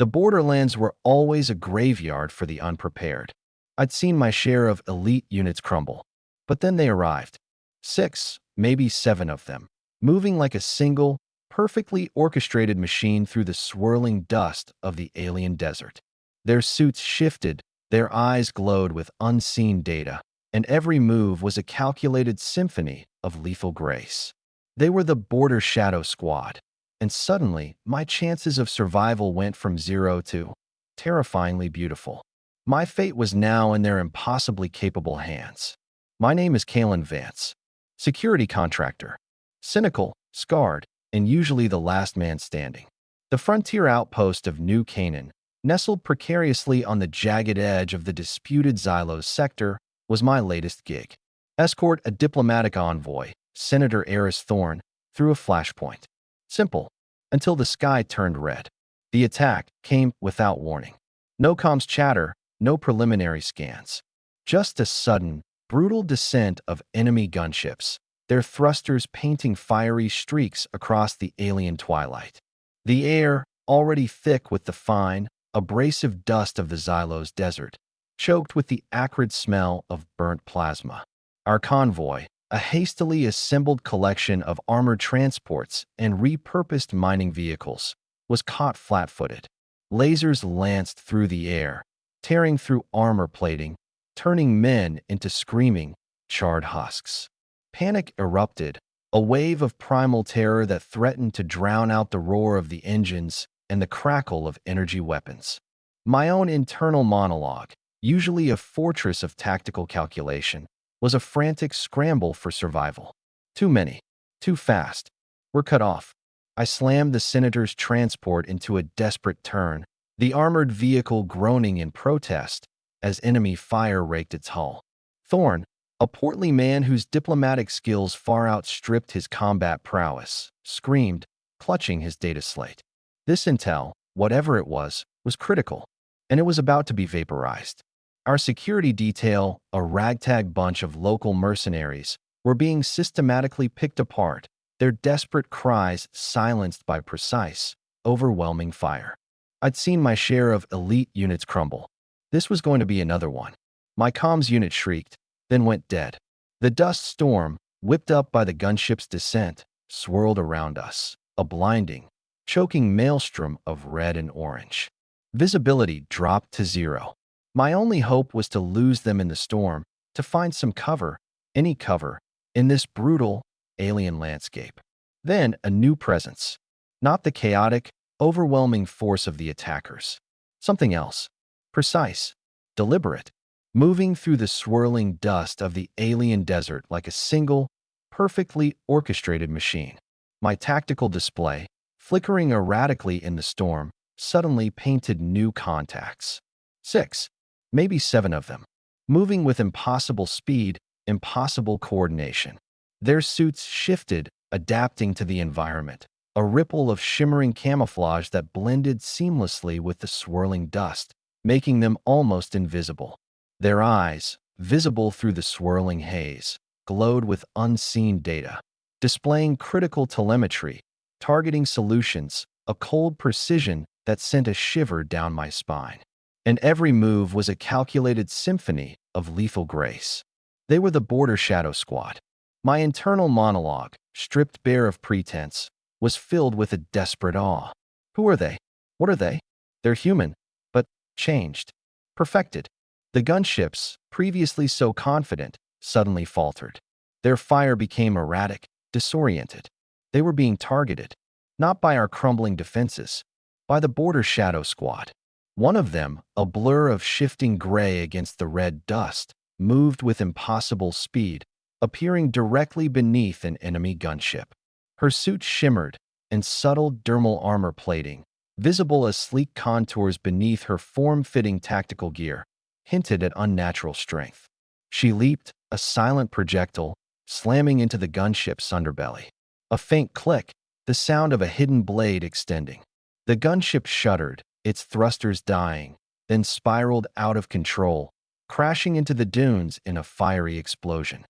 The borderlands were always a graveyard for the unprepared. I'd seen my share of elite units crumble. But then they arrived. 6, maybe 7 of them, moving like a single, perfectly orchestrated machine through the swirling dust of the alien desert. Their suits shifted, their eyes glowed with unseen data, and every move was a calculated symphony of lethal grace. They were the Border Shadow Squad, and suddenly my chances of survival went from 0 to terrifyingly beautiful. My fate was now in their impossibly capable hands. My name is Kalen Vance, security contractor, cynical, scarred, and usually the last man standing. The frontier outpost of New Canaan, nestled precariously on the jagged edge of the disputed Xylos sector, was my latest gig. Escort a diplomatic envoy, Senator Eris Thorne, through a flashpoint. Simple, until the sky turned red. The attack came without warning. No comms chatter, no preliminary scans. Just a sudden, brutal descent of enemy gunships, their thrusters painting fiery streaks across the alien twilight. The air, already thick with the fine, abrasive dust of the Xylos desert, choked with the acrid smell of burnt plasma. Our convoy, a hastily assembled collection of armored transports and repurposed mining vehicles, was caught flat-footed. Lasers lanced through the air, tearing through armor plating, turning men into screaming, charred husks. Panic erupted, a wave of primal terror that threatened to drown out the roar of the engines and the crackle of energy weapons. My own internal monologue, usually a fortress of tactical calculation, was a frantic scramble for survival. Too many, too fast. We're cut off. I slammed the senator's transport into a desperate turn, the armored vehicle groaning in protest as enemy fire raked its hull. Thorne, a portly man whose diplomatic skills far outstripped his combat prowess, screamed, clutching his data slate. This intel, whatever it was critical, and it was about to be vaporized. Our security detail, a ragtag bunch of local mercenaries, were being systematically picked apart, their desperate cries silenced by precise, overwhelming fire. I'd seen my share of elite units crumble. This was going to be another one. My comms unit shrieked, then went dead. The dust storm, whipped up by the gunship's descent, swirled around us, a blinding, choking maelstrom of red and orange. Visibility dropped to 0. My only hope was to lose them in the storm, to find some cover, any cover, in this brutal, alien landscape. Then a new presence. Not the chaotic, overwhelming force of the attackers. Something else. Precise, deliberate, moving through the swirling dust of the alien desert like a single, perfectly orchestrated machine. My tactical display, flickering erratically in the storm, suddenly painted new contacts. 6, maybe 7 of them, moving with impossible speed, impossible coordination. Their suits shifted, adapting to the environment, a ripple of shimmering camouflage that blended seamlessly with the swirling dust, making them almost invisible. Their eyes, visible through the swirling haze, glowed with unseen data, displaying critical telemetry, targeting solutions, a cold precision that sent a shiver down my spine. And every move was a calculated symphony of lethal grace. They were the Border Shadow Squad. My internal monologue, stripped bare of pretense, was filled with a desperate awe. Who are they? What are they? They're human, but changed, perfected. The gunships, previously so confident, suddenly faltered. Their fire became erratic, disoriented. They were being targeted, not by our crumbling defenses, by the Border Shadow Squad. One of them, a blur of shifting gray against the red dust, moved with impossible speed, appearing directly beneath an enemy gunship. Her suit shimmered, and subtle dermal armor plating, visible as sleek contours beneath her form-fitting tactical gear, hinted at unnatural strength. She leaped, a silent projectile, slamming into the gunship's underbelly. A faint click, the sound of a hidden blade extending. The gunship shuddered, its thrusters dying, then spiraled out of control, crashing into the dunes in a fiery explosion.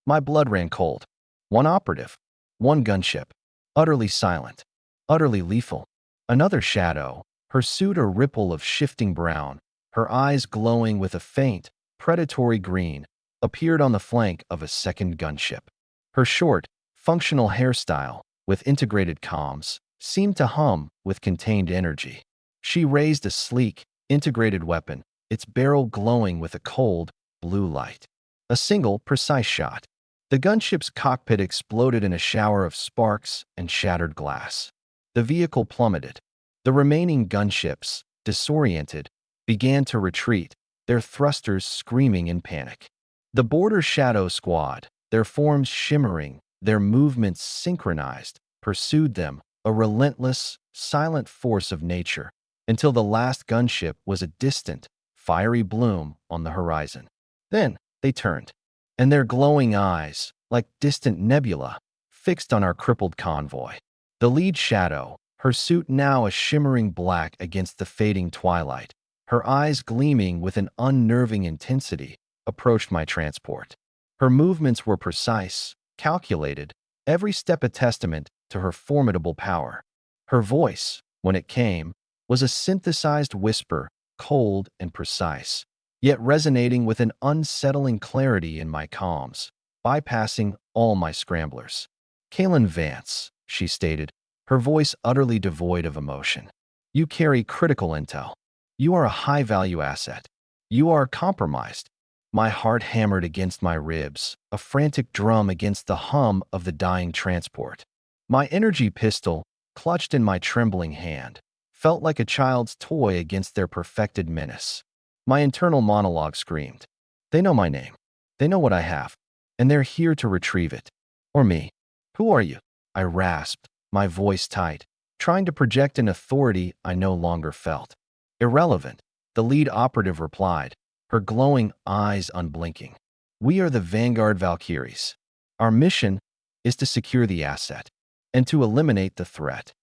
My blood ran cold. One operative, one gunship, utterly silent, utterly lethal. Another shadow, her suit a ripple of shifting brown, her eyes glowing with a faint, predatory green, appeared on the flank of a second gunship. Her short, functional hairstyle, with integrated comms, seemed to hum with contained energy. She raised a sleek, integrated weapon, its barrel glowing with a cold, blue light. A single, precise shot. The gunship's cockpit exploded in a shower of sparks and shattered glass. The vehicle plummeted. The remaining gunships, disoriented, began to retreat, their thrusters screaming in panic. The Border Shadow Squad, their forms shimmering, their movements synchronized, pursued them, a relentless, silent force of nature, until the last gunship was a distant, fiery bloom on the horizon. Then they turned, and their glowing eyes, like distant nebula, fixed on our crippled convoy. The lead shadow, her suit now a shimmering black against the fading twilight, her eyes gleaming with an unnerving intensity, approached my transport. Her movements were precise, calculated, every step a testament to her formidable power. Her voice, when it came, was a synthesized whisper, cold and precise, yet resonating with an unsettling clarity in my comms, bypassing all my scramblers. "Kalen Vance," she stated, her voice utterly devoid of emotion. "You carry critical intel. You are a high-value asset. You are compromised." My heart hammered against my ribs, a frantic drum against the hum of the dying transport. My energy pistol, clutched in my trembling hand, felt like a child's toy against their perfected menace. My internal monologue screamed, "They know my name. They know what I have, and they're here to retrieve it. Or me. Who are you?" I rasped, my voice tight, trying to project an authority I no longer felt. "Irrelevant," the lead operative replied, her glowing eyes unblinking. "We are the Vanguard Valkyries. Our mission is to secure the asset and to eliminate the threat."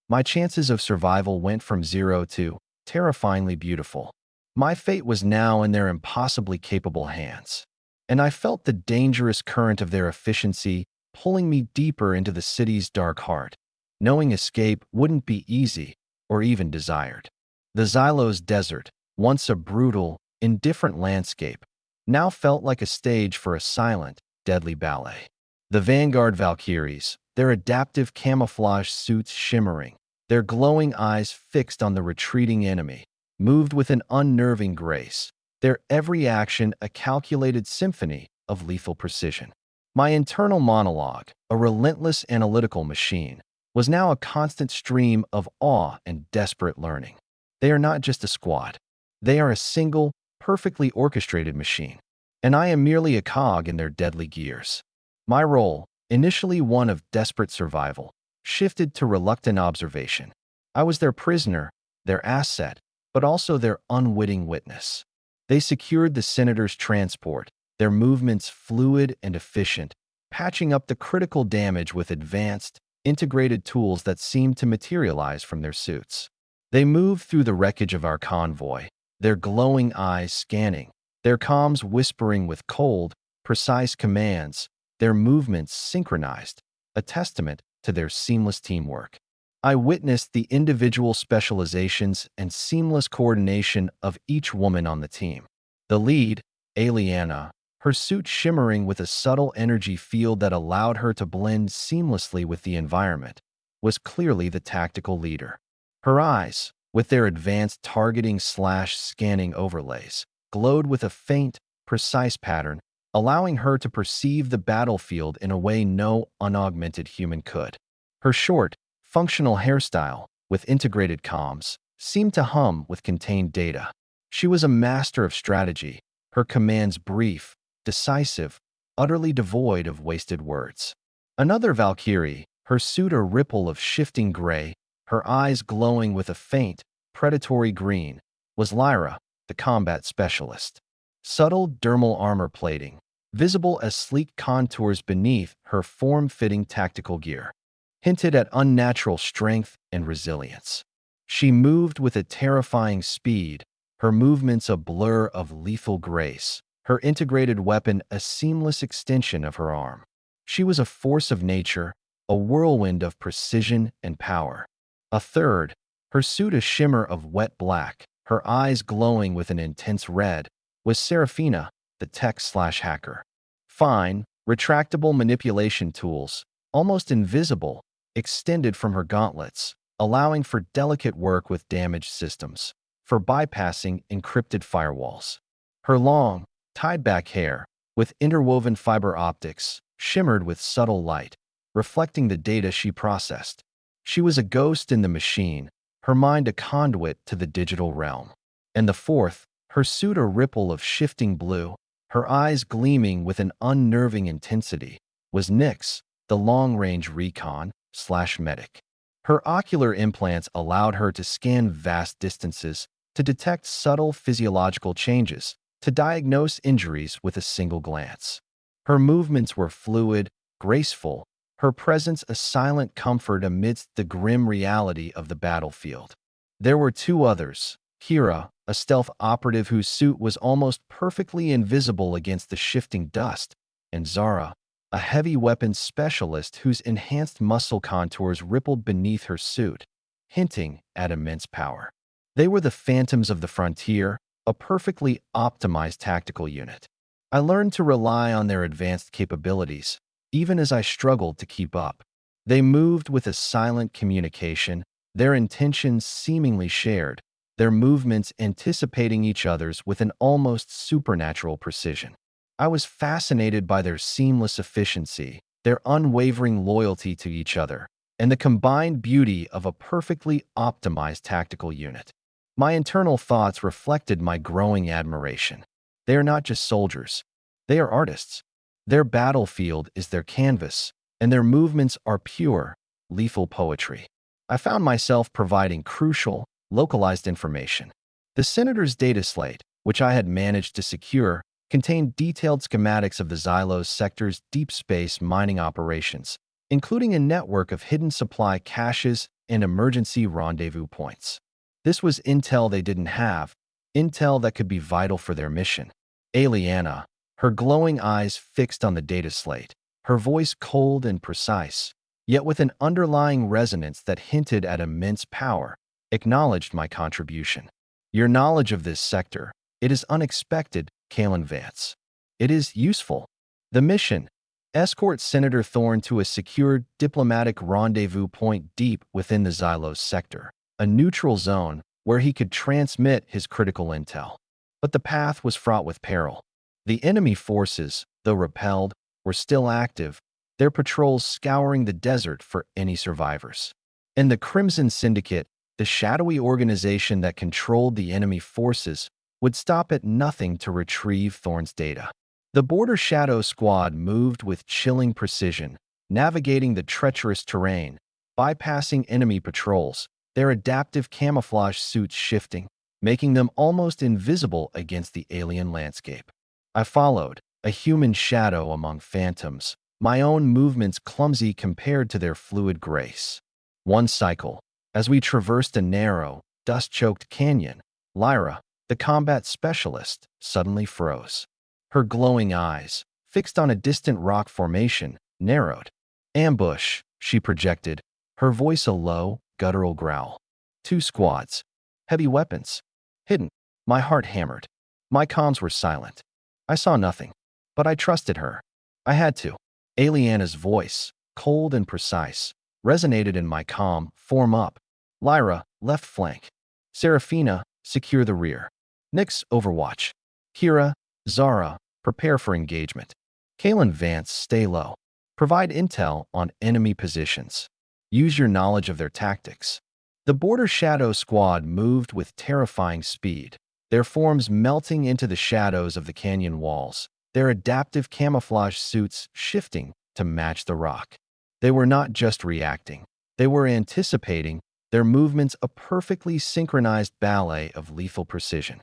My chances of survival went from 0 to terrifyingly beautiful. My fate was now in their impossibly capable hands, and I felt the dangerous current of their efficiency pulling me deeper into the city's dark heart, knowing escape wouldn't be easy or even desired. The Xylos Desert, once a brutal, indifferent landscape, now felt like a stage for a silent, deadly ballet. The Vanguard Valkyries, their adaptive camouflage suits shimmering, their glowing eyes fixed on the retreating enemy, moved with an unnerving grace, their every action a calculated symphony of lethal precision. My internal monologue, a relentless analytical machine, was now a constant stream of awe and desperate learning. They are not just a squad. They are a single, perfectly orchestrated machine, and I am merely a cog in their deadly gears. My role, initially one of desperate survival, shifted to reluctant observation. I was their prisoner, their asset, but also their unwitting witness. They secured the senator's transport, their movements fluid and efficient, patching up the critical damage with advanced, integrated tools that seemed to materialize from their suits. They moved through the wreckage of our convoy, their glowing eyes scanning, their comms whispering with cold, precise commands, their movements synchronized, a testament to their seamless teamwork. I witnessed the individual specializations and seamless coordination of each woman on the team. The lead, Aliana, her suit shimmering with a subtle energy field that allowed her to blend seamlessly with the environment, was clearly the tactical leader. Her eyes, with their advanced targeting/scanning overlays, glowed with a faint, precise pattern, allowing her to perceive the battlefield in a way no unaugmented human could. Her short, functional hairstyle, with integrated comms, seemed to hum with contained data. She was a master of strategy, her commands brief, decisive, utterly devoid of wasted words. Another Valkyrie, her suit a ripple of shifting gray, her eyes glowing with a faint, predatory green, was Lyra, the combat specialist. Subtle dermal armor plating, visible as sleek contours beneath her form-fitting tactical gear, hinted at unnatural strength and resilience. She moved with a terrifying speed, her movements a blur of lethal grace, her integrated weapon a seamless extension of her arm. She was a force of nature, a whirlwind of precision and power. A third, Her suit a shimmer of wet black, her eyes glowing with an intense red, was Serafina, the tech/hacker. Fine, retractable manipulation tools, almost invisible, extended from her gauntlets, allowing for delicate work with damaged systems, for bypassing encrypted firewalls. Her long, tied-back hair, with interwoven fiber optics, shimmered with subtle light, reflecting the data she processed. She was a ghost in the machine, her mind a conduit to the digital realm. And the fourth, her suit a ripple of shifting blue, her eyes gleaming with an unnerving intensity, was Nyx, the long-range recon/medic. Her ocular implants allowed her to scan vast distances, to detect subtle physiological changes, to diagnose injuries with a single glance. Her movements were fluid, graceful, her presence a silent comfort amidst the grim reality of the battlefield. There were two others, Kira, a stealth operative whose suit was almost perfectly invisible against the shifting dust, and Zara, a heavy weapons specialist whose enhanced muscle contours rippled beneath her suit, hinting at immense power. They were the phantoms of the frontier, a perfectly optimized tactical unit. I learned to rely on their advanced capabilities, even as I struggled to keep up. They moved with a silent communication, their intentions seemingly shared, their movements anticipating each other's with an almost supernatural precision. I was fascinated by their seamless efficiency, their unwavering loyalty to each other, and the combined beauty of a perfectly optimized tactical unit. My internal thoughts reflected my growing admiration. They are not just soldiers. They are artists. Their battlefield is their canvas, and their movements are pure, lethal poetry. I found myself providing crucial, localized information. The Senator's data slate, which I had managed to secure, contained detailed schematics of the Xylos sector's deep space mining operations, including a network of hidden supply caches and emergency rendezvous points. This was intel they didn't have, intel that could be vital for their mission. Aliana, her glowing eyes fixed on the data slate, her voice cold and precise, yet with an underlying resonance that hinted at immense power, acknowledged my contribution. Your knowledge of this sector, it is unexpected, Kalen Vance. It is useful. The mission, escort Senator Thorne to a secure diplomatic rendezvous point deep within the Xylos sector, a neutral zone where he could transmit his critical intel. But the path was fraught with peril. The enemy forces, though repelled, were still active, their patrols scouring the desert for any survivors. And the Crimson Syndicate, the shadowy organization that controlled the enemy forces, would stop at nothing to retrieve Thorne's data. The Border Shadow Squad moved with chilling precision, navigating the treacherous terrain, bypassing enemy patrols, their adaptive camouflage suits shifting, making them almost invisible against the alien landscape. I followed, a human shadow among phantoms, my own movements clumsy compared to their fluid grace. One cycle, as we traversed a narrow, dust-choked canyon, Lyra, the combat specialist, suddenly froze. Her glowing eyes, fixed on a distant rock formation, narrowed. Ambush, she projected, her voice a low, guttural growl. Two squads. Heavy weapons. Hidden. My heart hammered. My comms were silent. I saw nothing. But I trusted her. I had to. Aliana's voice, cold and precise, resonated in my comm, form up. Lyra, left flank. Serafina, secure the rear. Nyx, overwatch. Kira, Zara, prepare for engagement. Kalen Vance, stay low. Provide intel on enemy positions. Use your knowledge of their tactics. The Border Shadow Squad moved with terrifying speed, their forms melting into the shadows of the canyon walls, their adaptive camouflage suits shifting to match the rock. They were not just reacting. They were anticipating, their movements a perfectly synchronized ballet of lethal precision.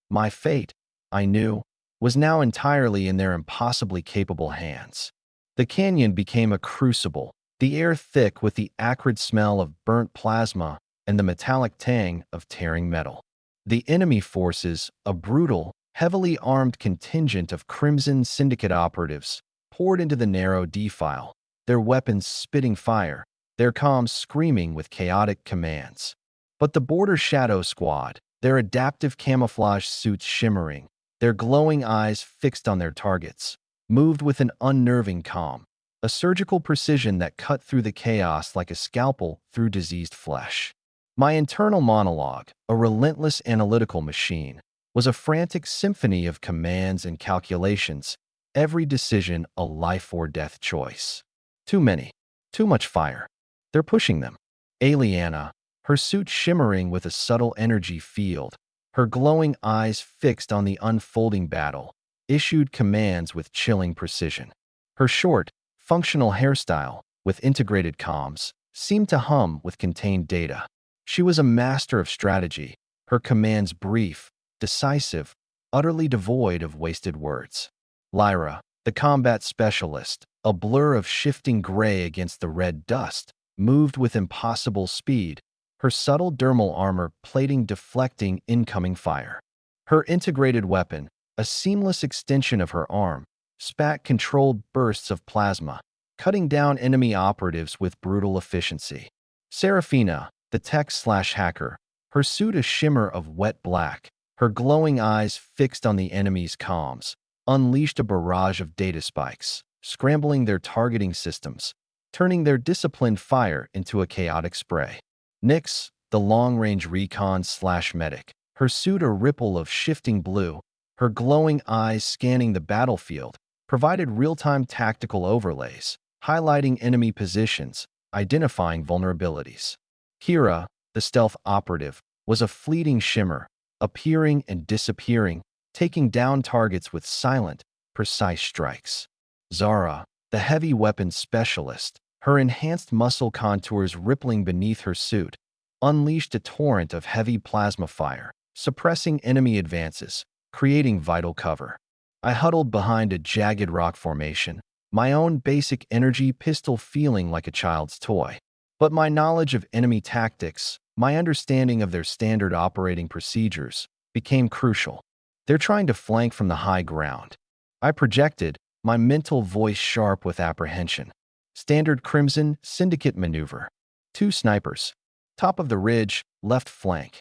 My fate, I knew, was now entirely in their impossibly capable hands. The canyon became a crucible, the air thick with the acrid smell of burnt plasma and the metallic tang of tearing metal. The enemy forces, a brutal, heavily armed contingent of Crimson Syndicate operatives, poured into the narrow defile, their weapons spitting fire, their comms screaming with chaotic commands. But the Border Shadow Squad, their adaptive camouflage suits shimmering, their glowing eyes fixed on their targets, moved with an unnerving calm, a surgical precision that cut through the chaos like a scalpel through diseased flesh. My internal monologue, a relentless analytical machine, was a frantic symphony of commands and calculations, every decision a life or death choice. Too many. Too much fire. They're pushing them. Aliana, her suit shimmering with a subtle energy field, her glowing eyes fixed on the unfolding battle, issued commands with chilling precision. Her short, functional hairstyle, with integrated comms, seemed to hum with contained data. She was a master of strategy, her commands brief, decisive, utterly devoid of wasted words. Lyra, the combat specialist, a blur of shifting gray against the red dust, moved with impossible speed, her subtle dermal armor plating deflecting incoming fire. Her integrated weapon, a seamless extension of her arm, spat controlled bursts of plasma, cutting down enemy operatives with brutal efficiency. Serafina, the tech/hacker, her suit a shimmer of wet black, her glowing eyes fixed on the enemy's comms, unleashed a barrage of data spikes, scrambling their targeting systems, turning their disciplined fire into a chaotic spray. Nyx, the long-range recon/medic, her suit a ripple of shifting blue, her glowing eyes scanning the battlefield, provided real-time tactical overlays, highlighting enemy positions, identifying vulnerabilities. Hera, the stealth operative, was a fleeting shimmer, appearing and disappearing, taking down targets with silent, precise strikes. Zara, the heavy weapons specialist, her enhanced muscle contours rippling beneath her suit, unleashed a torrent of heavy plasma fire, suppressing enemy advances, creating vital cover. I huddled behind a jagged rock formation, my own basic energy pistol feeling like a child's toy. But my knowledge of enemy tactics, my understanding of their standard operating procedures, became crucial. They're trying to flank from the high ground. I projected, my mental voice sharp with apprehension. Standard Crimson Syndicate maneuver. 2 snipers. Top of the ridge, left flank.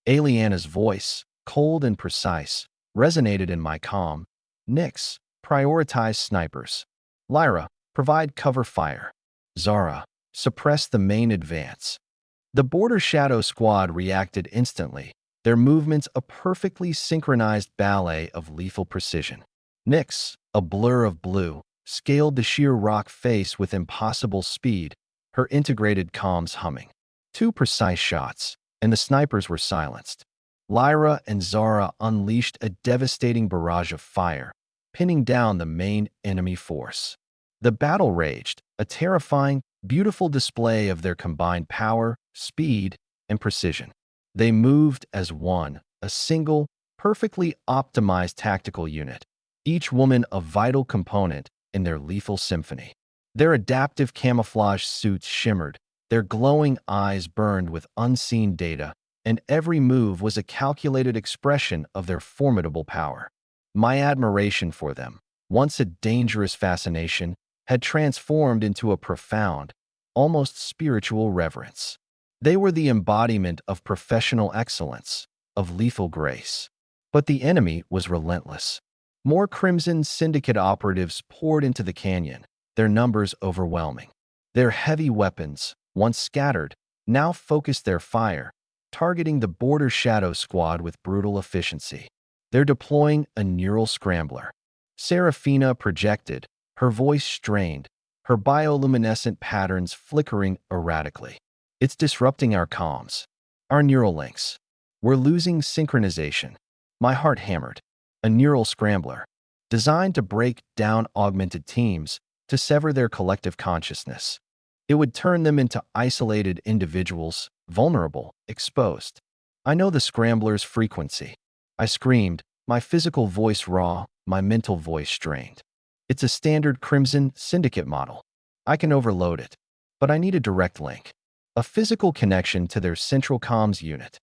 Aliana's voice, cold and precise, resonated in my comm. Nyx, prioritize snipers. Lyra, provide cover fire. Zara, suppress the main advance. The Border Shadow Squad reacted instantly, their movements a perfectly synchronized ballet of lethal precision. Nyx, a blur of blue, scaled the sheer rock face with impossible speed, her integrated comms humming. 2 precise shots, and the snipers were silenced. Lyra and Zara unleashed a devastating barrage of fire, pinning down the main enemy force. The battle raged, a terrifying, beautiful display of their combined power, speed, and precision. They moved as one, a single, perfectly optimized tactical unit, each woman a vital component in their lethal symphony. Their adaptive camouflage suits shimmered, their glowing eyes burned with unseen data, and every move was a calculated expression of their formidable power. My admiration for them, once a dangerous fascination, had transformed into a profound, almost spiritual reverence. They were the embodiment of professional excellence, of lethal grace. But the enemy was relentless. More Crimson Syndicate operatives poured into the canyon, their numbers overwhelming. Their heavy weapons, once scattered, now focused their fire, targeting the Border Shadow Squad with brutal efficiency. They're deploying a neural scrambler. Serafina projected, her voice strained, her bioluminescent patterns flickering erratically. It's disrupting our comms, our neural links. We're losing synchronization. My heart hammered. A neural scrambler, designed to break down augmented teams, to sever their collective consciousness. It would turn them into isolated individuals, vulnerable, exposed. I know the scrambler's frequency. I screamed, my physical voice raw, my mental voice strained. It's a standard Crimson Syndicate model. I can overload it, but I need a direct link. A physical connection to their central comms unit.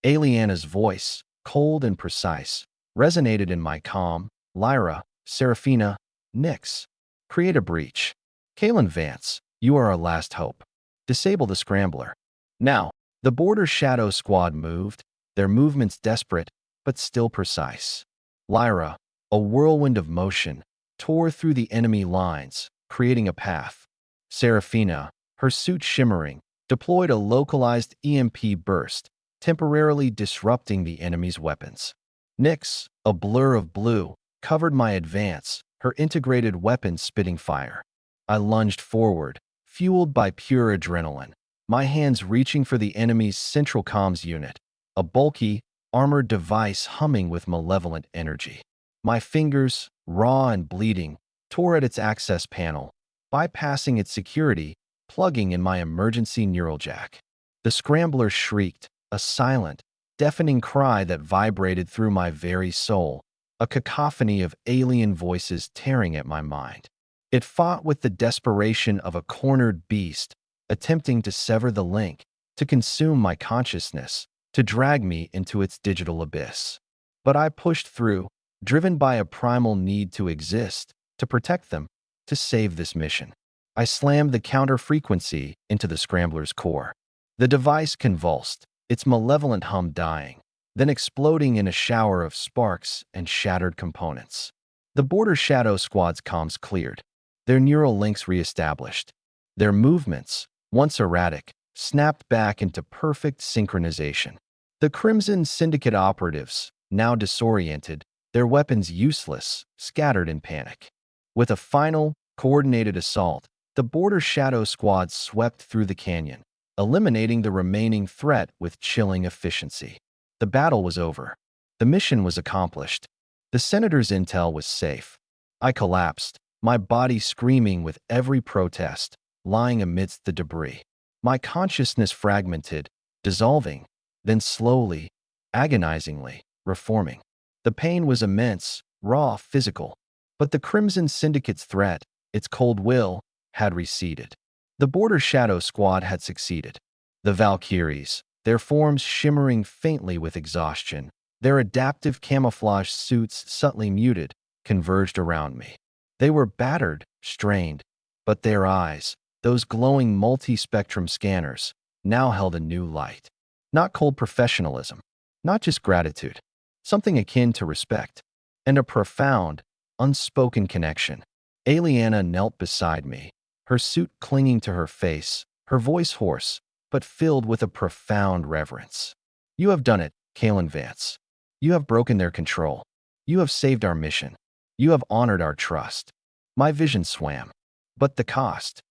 Aliana's voice, cold and precise, resonated in my comm. Lyra, Serafina, Nyx. Create a breach. Kalen Vance, you are our last hope. Disable the scrambler. Now. The border shadow squad moved, their movements desperate, but still precise. Lyra, a whirlwind of motion, tore through the enemy lines, creating a path. Seraphina, her suit shimmering, deployed a localized EMP burst, temporarily disrupting the enemy's weapons. Nyx, a blur of blue, covered my advance, her integrated weapon spitting fire. I lunged forward, fueled by pure adrenaline, my hands reaching for the enemy's central comms unit, a bulky, armored device humming with malevolent energy. My fingers, raw and bleeding, tore at its access panel, bypassing its security, plugging in my emergency neural jack. The scrambler shrieked, a silent, deafening cry that vibrated through my very soul, a cacophony of alien voices tearing at my mind. It fought with the desperation of a cornered beast, attempting to sever the link, to consume my consciousness, to drag me into its digital abyss. But I pushed through, driven by a primal need to exist, to protect them, to save this mission. I slammed the counter frequency into the scrambler's core. The device convulsed, its malevolent hum dying, then exploding in a shower of sparks and shattered components. The border shadow squad's comms cleared, their neural links reestablished. Their movements, once erratic, snapped back into perfect synchronization. The Crimson Syndicate operatives, now disoriented, their weapons useless, scattered in panic. With a final, coordinated assault, the border shadow squad swept through the canyon, eliminating the remaining threat with chilling efficiency. The battle was over. The mission was accomplished. The Senator's intel was safe. I collapsed, my body screaming with every protest, lying amidst the debris. My consciousness fragmented, dissolving, then slowly, agonizingly, reforming. The pain was immense, raw, physical. But the Crimson Syndicate's threat, its cold will, had receded. The border shadow squad had succeeded. The Valkyries, their forms shimmering faintly with exhaustion, their adaptive camouflage suits subtly muted, converged around me. They were battered, strained, but their eyes, those glowing multi-spectrum scanners, now held a new light. Not cold professionalism, not just gratitude, something akin to respect, and a profound, unspoken connection. Aliana knelt beside me, her suit clinging to her face, her voice hoarse, but filled with a profound reverence. "You have done it, Kalen Vance. You have broken their control. You have saved our mission. You have honored our trust." My vision swam. But the cost?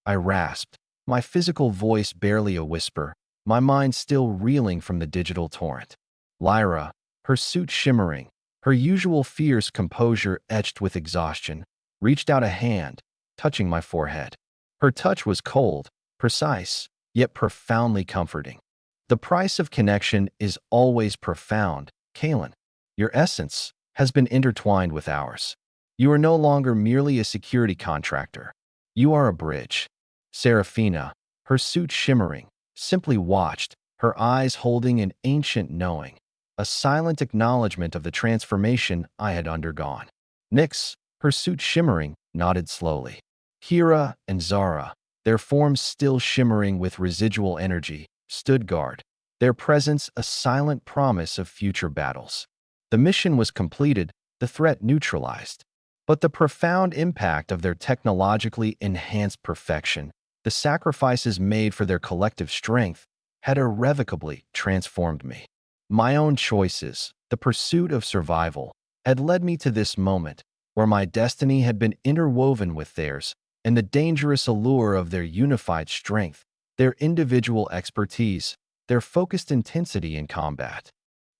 I rasped, my physical voice barely a whisper, my mind still reeling from the digital torrent. Lyra, her suit shimmering, her usual fierce composure etched with exhaustion, reached out a hand, touching my forehead. Her touch was cold, precise, yet profoundly comforting. The price of connection is always profound, Kalen. Your essence has been intertwined with ours. You are no longer merely a security contractor. You are a bridge. Seraphina, her suit shimmering, simply watched, her eyes holding an ancient knowing, a silent acknowledgement of the transformation I had undergone. Nyx, her suit shimmering, nodded slowly. Kira and Zara, their forms still shimmering with residual energy, stood guard, their presence a silent promise of future battles. The mission was completed, the threat neutralized. But the profound impact of their technologically enhanced perfection, the sacrifices made for their collective strength, had irrevocably transformed me. My own choices, the pursuit of survival, had led me to this moment, where my destiny had been interwoven with theirs, and the dangerous allure of their unified strength, their individual expertise, their focused intensity in combat,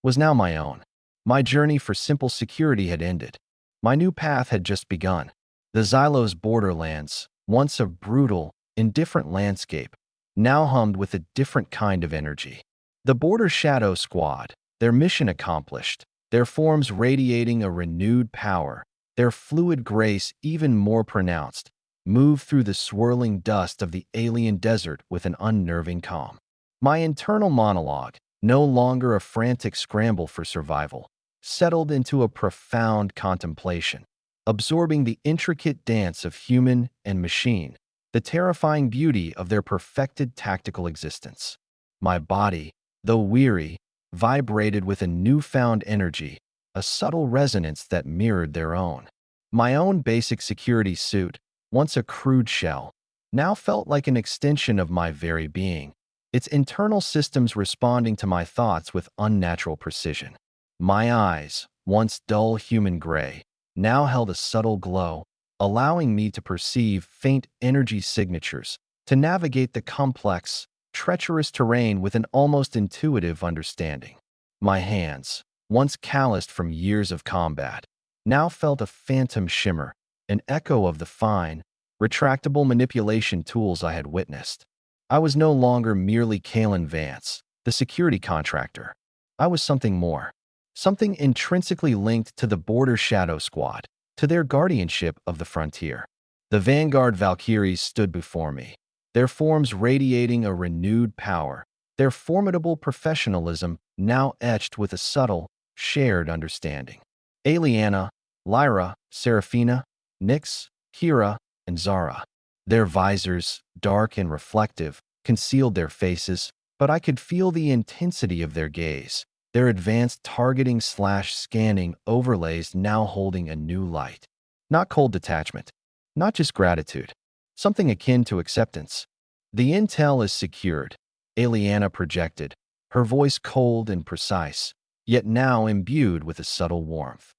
was now my own. My journey for simple security had ended. My new path had just begun. The Xylos borderlands, once a brutal, indifferent landscape, now hummed with a different kind of energy. The Border Shadow Squad, their mission accomplished, their forms radiating a renewed power, their fluid grace even more pronounced, moved through the swirling dust of the alien desert with an unnerving calm. My internal monologue, no longer a frantic scramble for survival, settled into a profound contemplation, absorbing the intricate dance of human and machine, the terrifying beauty of their perfected tactical existence. My body, though weary, vibrated with a newfound energy, a subtle resonance that mirrored their own. My own basic security suit, once a crude shell, now felt like an extension of my very being, its internal systems responding to my thoughts with unnatural precision. My eyes, once dull human gray, now held a subtle glow, allowing me to perceive faint energy signatures, to navigate the complex, treacherous terrain with an almost intuitive understanding. My hands, once calloused from years of combat, now felt a phantom shimmer, an echo of the fine, retractable manipulation tools I had witnessed. I was no longer merely Kalen Vance, the security contractor. I was something more, something intrinsically linked to the Border Shadow Squad, to their guardianship of the frontier. The Vanguard Valkyries stood before me, their forms radiating a renewed power, their formidable professionalism now etched with a subtle, shared understanding. Aliana, Lyra, Seraphina, Nyx, Kira, and Zara. Their visors, dark and reflective, concealed their faces, but I could feel the intensity of their gaze, their advanced targeting/scanning overlays now holding a new light. Not cold detachment, not just gratitude, something akin to acceptance. The intel is secured, Aliana projected, her voice cold and precise, yet now imbued with a subtle warmth.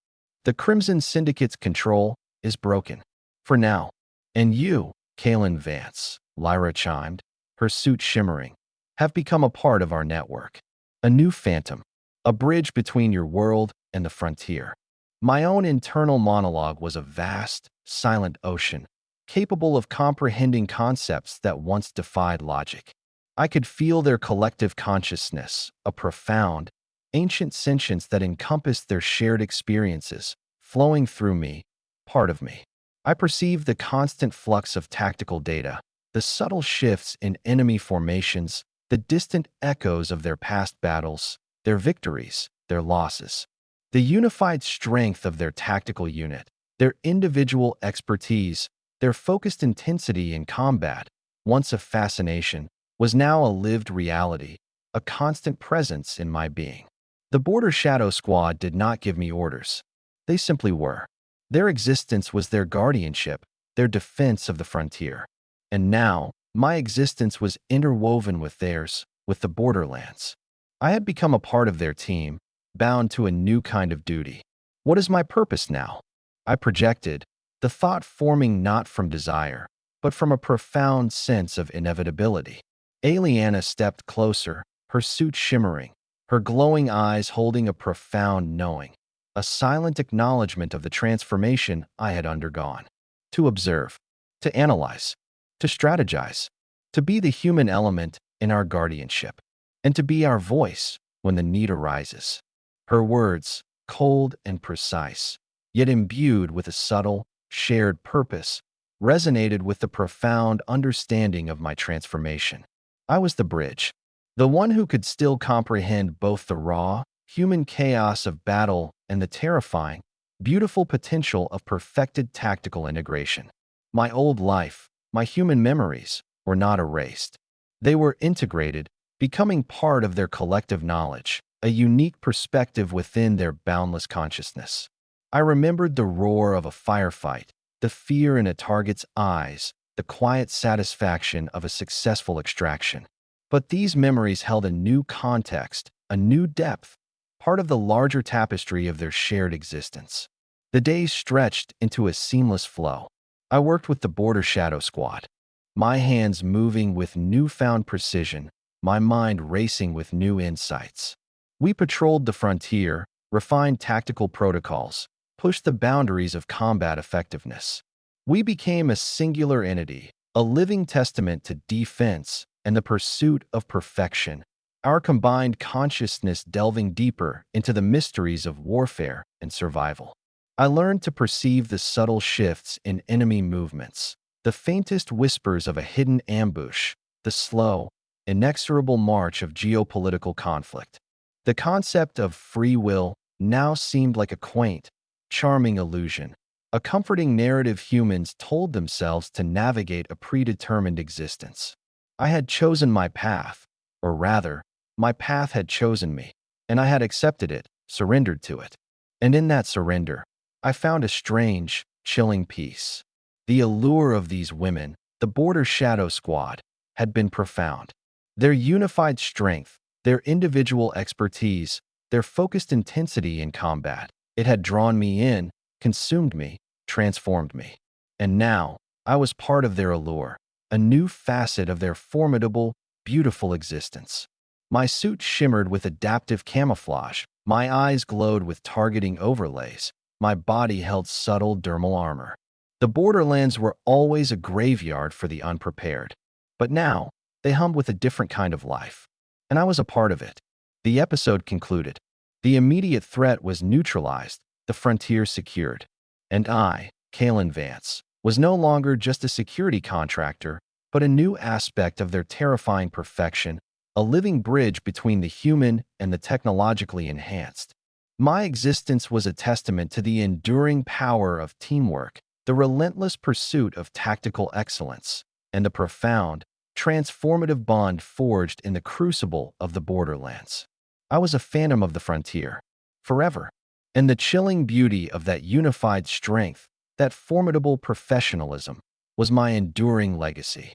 The Crimson Syndicate's control is broken. For now. And you, Kalen Vance, Lyra chimed, her suit shimmering, have become a part of our network. A new phantom, a bridge between your world and the frontier. My own internal monologue was a vast, silent ocean, capable of comprehending concepts that once defied logic. I could feel their collective consciousness, a profound, ancient sentience that encompassed their shared experiences, flowing through me, part of me. I perceived the constant flux of tactical data, the subtle shifts in enemy formations, the distant echoes of their past battles, their victories, their losses. The unified strength of their tactical unit, their individual expertise, their focused intensity in combat, once a fascination, was now a lived reality, a constant presence in my being. The Border Shadow Squad did not give me orders. They simply were. Their existence was their guardianship, their defense of the frontier. And now, my existence was interwoven with theirs, with the borderlands. I had become a part of their team, bound to a new kind of duty. What is my purpose now? I projected, the thought forming not from desire, but from a profound sense of inevitability. Aliana stepped closer, her suit shimmering, her glowing eyes holding a profound knowing, a silent acknowledgement of the transformation I had undergone. To observe, to analyze, to strategize, to be the human element in our guardianship, and to be our voice when the need arises. Her words, cold and precise, yet imbued with a subtle, shared purpose, resonated with the profound understanding of my transformation. I was the bridge, the one who could still comprehend both the raw, human chaos of battle and the terrifying, beautiful potential of perfected tactical integration. My old life, my human memories, were not erased. They were integrated, becoming part of their collective knowledge, a unique perspective within their boundless consciousness. I remembered the roar of a firefight, the fear in a target's eyes, the quiet satisfaction of a successful extraction. But these memories held a new context, a new depth, part of the larger tapestry of their shared existence. The days stretched into a seamless flow. I worked with the Border Shadow Squad, my hands moving with newfound precision, my mind racing with new insights. We patrolled the frontier, refined tactical protocols, pushed the boundaries of combat effectiveness. We became a singular entity, a living testament to defense and the pursuit of perfection, our combined consciousness delving deeper into the mysteries of warfare and survival. I learned to perceive the subtle shifts in enemy movements, the faintest whispers of a hidden ambush, the slow, inexorable march of geopolitical conflict. The concept of free will now seemed like a quaint, charming illusion, a comforting narrative humans told themselves to navigate a predetermined existence. I had chosen my path, Or rather, my path had chosen me, and I had accepted it, surrendered to it. And in that surrender, I found a strange, chilling peace. The allure of these women, the Border Shadow Squad, had been profound. Their unified strength, their individual expertise, their focused intensity in combat, it had drawn me in, consumed me, transformed me. And now, I was part of their allure, a new facet of their formidable, beautiful existence. My suit shimmered with adaptive camouflage, my eyes glowed with targeting overlays, my body held subtle dermal armor. The borderlands were always a graveyard for the unprepared. But now, they hummed with a different kind of life. And I was a part of it. The episode concluded. The immediate threat was neutralized, the frontier secured. And I, Kalen Vance, was no longer just a security contractor, but a new aspect of their terrifying perfection, a living bridge between the human and the technologically enhanced. My existence was a testament to the enduring power of teamwork, the relentless pursuit of tactical excellence, and the profound, transformative bond forged in the crucible of the borderlands. I was a phantom of the frontier, forever, and the chilling beauty of that unified strength, that formidable professionalism, was my enduring legacy.